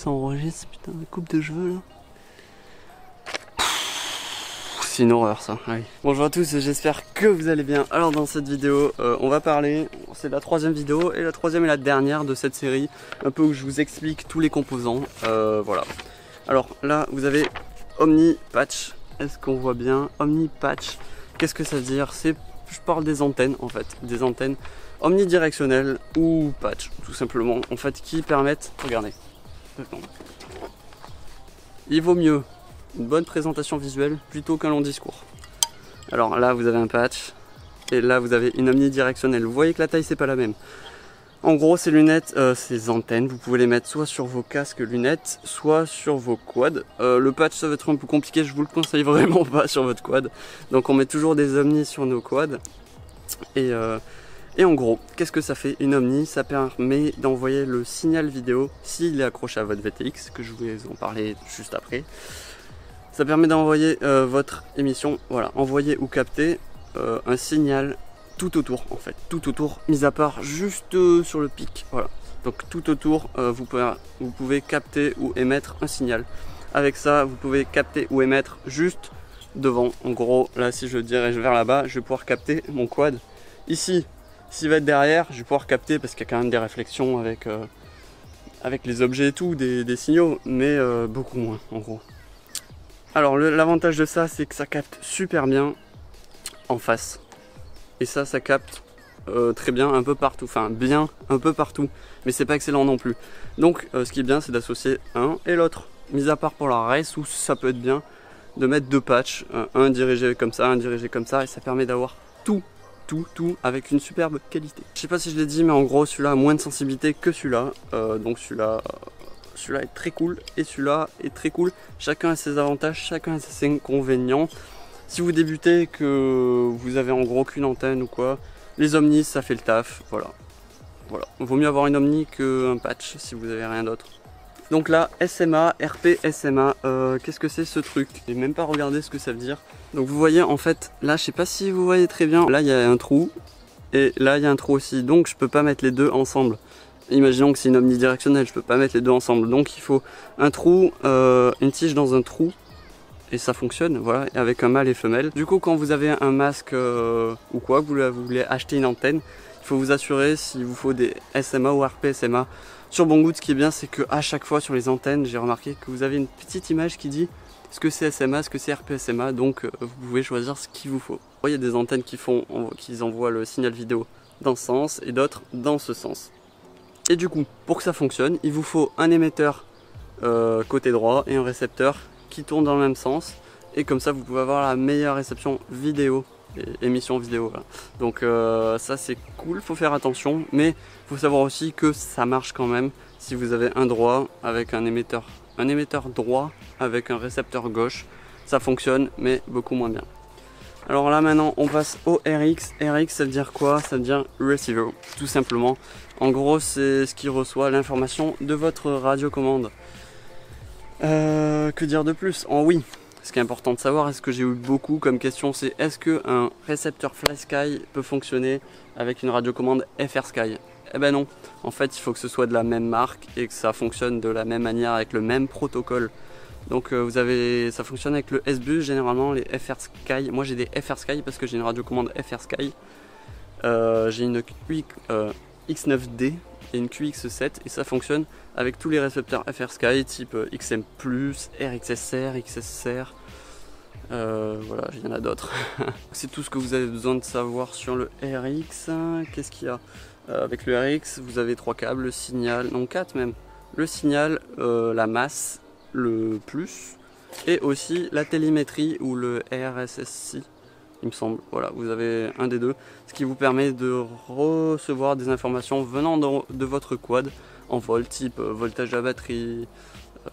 Ça enregistre, putain, la coupe de cheveux là. C'est une horreur ça, oui. Bonjour à tous, j'espère que vous allez bien. Alors dans cette vidéo, on va parler, c'est la troisième vidéo et la troisième et la dernière de cette série, un peu où je vous explique tous les composants, voilà. Alors là, vous avez Omni Patch, est-ce qu'on voit bien? Omni Patch, qu'est-ce que ça veut dire? Je parle des antennes en fait, des antennes omnidirectionnelles ou patch, tout simplement, en fait, qui permettent, regardez, il vaut mieux une bonne présentation visuelle plutôt qu'un long discours. Alors là vous avez un patch et là vous avez une omnidirectionnelle. Vous voyez que la taille c'est pas la même. En gros ces lunettes, ces antennes, vous pouvez les mettre soit sur vos casques lunettes, soit sur vos quads. Le patch ça va être un peu compliqué, je vous le conseille vraiment pas sur votre quad. Donc on met toujours des omnis sur nos quads. Et en gros, qu'est-ce que ça fait une omni? Ça permet d'envoyer le signal vidéo s'il est accroché à votre VTX, que je vais en parler juste après. Ça permet d'envoyer votre émission, voilà, envoyer ou capter un signal tout autour en fait, tout autour, mis à part juste sur le pic, voilà. Donc tout autour, vous pouvez capter ou émettre un signal. Avec ça, vous pouvez capter ou émettre juste devant. En gros, là, si je dirige vers là-bas, je vais pouvoir capter mon quad. Ici, s'il va être derrière, je vais pouvoir capter parce qu'il y a quand même des réflexions avec les objets et tout, des signaux, mais beaucoup moins en gros. Alors l'avantage de ça, c'est que ça capte super bien en face. Et ça capte très bien un peu partout. Enfin bien un peu partout. Mais c'est pas excellent non plus. Donc ce qui est bien, c'est d'associer un et l'autre. Mis à part pour la race où ça peut être bien de mettre deux patchs. Un dirigé comme ça, un dirigé comme ça. Et ça permet d'avoir tout avec une superbe qualité. Je sais pas si je l'ai dit, mais en gros celui-là a moins de sensibilité que celui-là. Donc celui-là est très cool et celui-là est très cool. Chacun a ses avantages, chacun a ses inconvénients. Si vous débutez, que vous avez en gros qu'une antenne ou quoi, les omnis ça fait le taf, voilà. Vaut mieux avoir une omni qu'un patch si vous avez rien d'autre. Donc là, SMA, RP SMA, qu'est-ce que c'est ce truc? J'ai même pas regardé ce que ça veut dire. Donc vous voyez en fait, là je sais pas si vous voyez très bien, là il y a un trou et là il y a un trou aussi, donc je peux pas mettre les deux ensemble. Imaginons que c'est une omnidirectionnelle, je peux pas mettre les deux ensemble, donc il faut un trou, une tige dans un trou et ça fonctionne, voilà, avec un mâle et femelle. Du coup quand vous avez un masque ou quoi, vous voulez acheter une antenne, il faut vous assurer s'il vous faut des SMA ou RP SMA. Sur Banggood, ce qui est bien, c'est que à chaque fois sur les antennes, j'ai remarqué que vous avez une petite image qui dit ce que c'est SMA, ce que c'est RP SMA, donc vous pouvez choisir ce qu'il vous faut. Il y a des antennes qui envoient le signal vidéo dans ce sens et d'autres dans ce sens. Et du coup, pour que ça fonctionne, il vous faut un émetteur côté droit et un récepteur qui tourne dans le même sens. Et comme ça, vous pouvez avoir la meilleure réception vidéo, émission vidéo. Voilà. Donc ça c'est cool, faut faire attention, mais faut savoir aussi que ça marche quand même si vous avez un droit avec un émetteur droit avec un récepteur gauche. Ça fonctionne, mais beaucoup moins bien. Alors là maintenant on passe au RX. RX ça veut dire quoi? Ça veut dire receiver, tout simplement. En gros c'est ce qui reçoit l'information de votre radiocommande. Que dire de plus? Oui, ce qui est important de savoir, est-ce que j'ai eu beaucoup comme question, c'est est-ce qu'un récepteur FlySky peut fonctionner avec une radiocommande FrSky? Eh ben non, en fait il faut que ce soit de la même marque et que ça fonctionne de la même manière avec le même protocole. Donc ça fonctionne avec le S-Bus, généralement les FrSky. Moi j'ai des FrSky parce que j'ai une radiocommande FrSky. J'ai une X9D et une QX7 et ça fonctionne avec tous les récepteurs FrSky type XM+, RXSR, XSR. Voilà, il y en a d'autres. C'est tout ce que vous avez besoin de savoir sur le RX. Qu'est-ce qu'il y a avec le RX, vous avez 3 câbles, le signal, non 4 même. Le signal, la masse, le plus, et aussi la télémétrie ou le RSSI, il me semble. Voilà, vous avez un des deux, ce qui vous permet de recevoir des informations venant de votre quad en vol, type voltage de la batterie,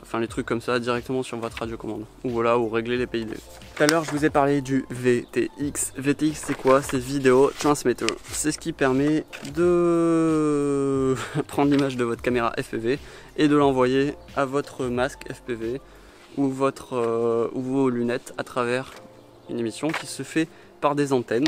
enfin les trucs comme ça directement sur votre radiocommande, ou voilà, ou régler les PID. Tout à l'heure je vous ai parlé du VTX. VTX c'est quoi? C'est Video Transmitter. C'est ce qui permet de prendre l'image de votre caméra FPV et de l'envoyer à votre masque FPV ou vos lunettes à travers une émission qui se fait par des antennes.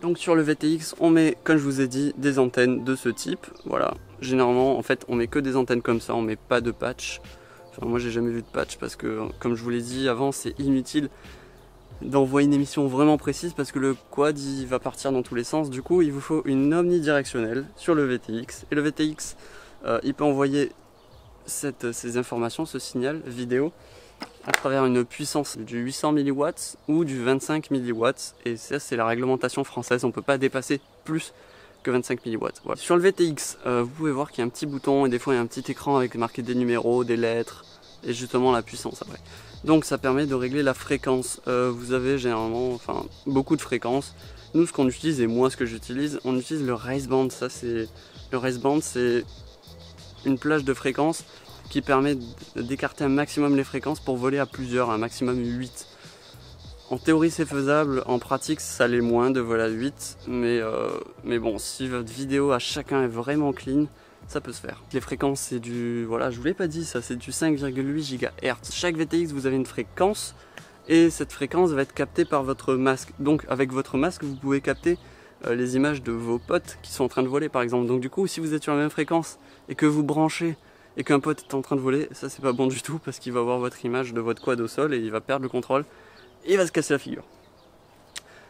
Donc sur le VTX on met, comme je vous ai dit, des antennes de ce type. Voilà, généralement, en fait, on met que des antennes comme ça, on met pas de patch. Enfin, moi, j'ai jamais vu de patch parce que, comme je vous l'ai dit avant, c'est inutile d'envoyer une émission vraiment précise parce que le quad il va partir dans tous les sens. Du coup, il vous faut une omnidirectionnelle sur le VTX. Et le VTX, il peut envoyer ces informations, ce signal vidéo, à travers une puissance du 800 mW ou du 25 mW. Et ça, c'est la réglementation française. On ne peut pas dépasser plus que 25 mW. Voilà. Sur le VTX, vous pouvez voir qu'il y a un petit bouton et des fois il y a un petit écran avec marqué des numéros, des lettres et justement la puissance après. Donc ça permet de régler la fréquence. Vous avez généralement beaucoup de fréquences. Nous, ce qu'on utilise et moi ce que j'utilise, on utilise le race band. Le race band, c'est une plage de fréquences qui permet d'écarter un maximum les fréquences pour voler à plusieurs, un maximum 8. En théorie c'est faisable, en pratique ça l'est moins de voler à 8, mais bon, si votre vidéo à chacun est vraiment clean, ça peut se faire. Les fréquences c'est du, voilà, je vous l'ai pas dit ça, c'est du 5,8 GHz. Chaque VTX vous avez une fréquence et cette fréquence va être captée par votre masque. Donc avec votre masque vous pouvez capter les images de vos potes qui sont en train de voler par exemple. Donc du coup si vous êtes sur la même fréquence et que vous branchez et qu'un pote est en train de voler, ça c'est pas bon du tout parce qu'il va voir votre image de votre quad au sol et il va perdre le contrôle et il va se casser la figure.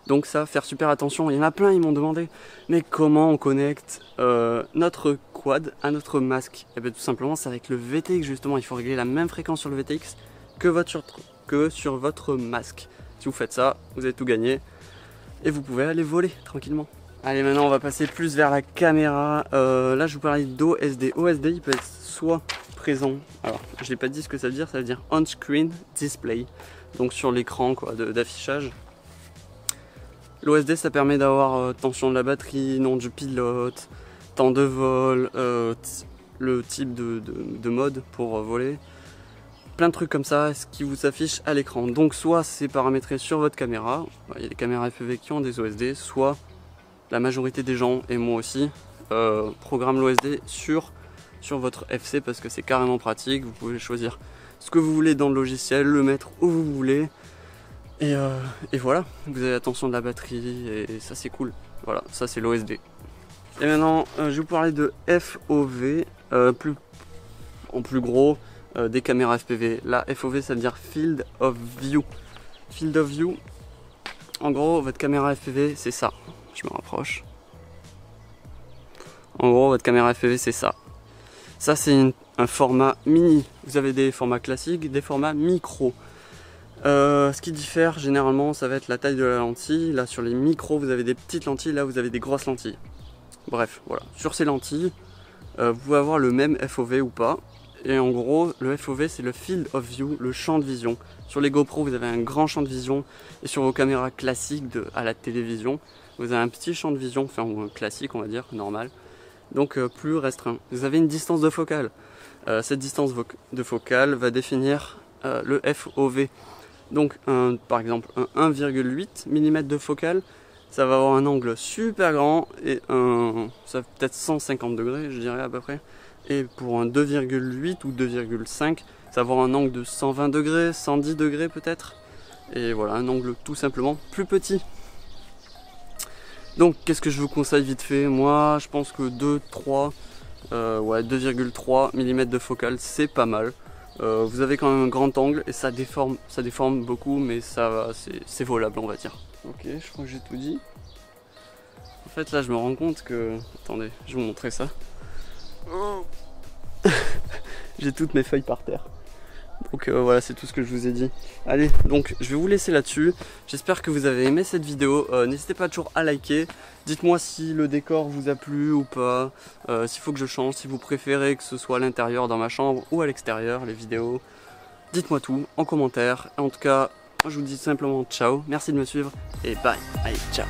Donc ça, faire super attention. Il y en a plein, ils m'ont demandé, mais comment on connecte notre quad à notre masque? Et bien tout simplement, c'est avec le VTX justement. Il faut régler la même fréquence sur le VTX que sur votre masque. Si vous faites ça, vous avez tout gagné et vous pouvez aller voler tranquillement. Allez, maintenant on va passer plus vers la caméra. Là, je vous parlais d'OSD. OSD, il peut être soit présent. Alors, je n'ai pas dit ce que ça veut dire on-screen display. Donc sur l'écran d'affichage. L'OSD ça permet d'avoir tension de la batterie, nom du pilote, temps de vol, le type de mode pour voler. Plein de trucs comme ça, ce qui vous affiche à l'écran. Donc soit c'est paramétré sur votre caméra, il y a des caméras FPV qui ont des OSD, soit la majorité des gens, et moi aussi, programment l'OSD sur votre FC parce que c'est carrément pratique. Vous pouvez choisir ce que vous voulez dans le logiciel, le mettre où vous voulez. Et voilà, vous avez la tension de la batterie et ça c'est cool. Voilà, ça c'est l'OSD. Et maintenant, je vais vous parler de FOV, en plus gros des caméras FPV. La FOV ça veut dire Field of View. Field of View, en gros votre caméra FPV c'est ça. Je me rapproche. En gros votre caméra FPV c'est ça. Ça c'est un format mini. Vous avez des formats classiques, des formats micro. Ce qui diffère généralement ça va être la taille de la lentille. Là sur les micros vous avez des petites lentilles, là vous avez des grosses lentilles. Bref, voilà. Sur ces lentilles, vous pouvez avoir le même FOV ou pas. Et en gros, le FOV c'est le Field of View, le champ de vision. Sur les GoPro vous avez un grand champ de vision. Et sur vos caméras classiques à la télévision, vous avez un petit champ de vision, enfin ou un classique on va dire, normal. Donc plus restreint. Vous avez une distance de focale. Cette distance de focale va définir le FOV. Donc par exemple un 1,8 mm de focale, ça va avoir un angle super grand et ça va peut-être 150 degrés je dirais à peu près. Et pour un 2,8 ou 2,5, ça va avoir un angle de 120 degrés, 110 degrés peut-être. Et voilà, un angle tout simplement plus petit. Donc qu'est-ce que je vous conseille vite fait? Moi je pense que 2,3 mm de focale c'est pas mal. Vous avez quand même un grand angle et ça déforme beaucoup, mais ça c'est volable on va dire. Ok, je crois que j'ai tout dit. En fait là je me rends compte que... Attendez, je vais vous montrer ça. Oh. J'ai toutes mes feuilles par terre. Donc voilà, c'est tout ce que je vous ai dit. Allez, donc je vais vous laisser là-dessus. J'espère que vous avez aimé cette vidéo. N'hésitez pas toujours à liker. Dites-moi si le décor vous a plu ou pas. S'il faut que je change, si vous préférez que ce soit à l'intérieur dans ma chambre ou à l'extérieur, les vidéos. Dites-moi tout en commentaire. En tout cas, moi je vous dis simplement ciao. Merci de me suivre et bye. Allez, ciao.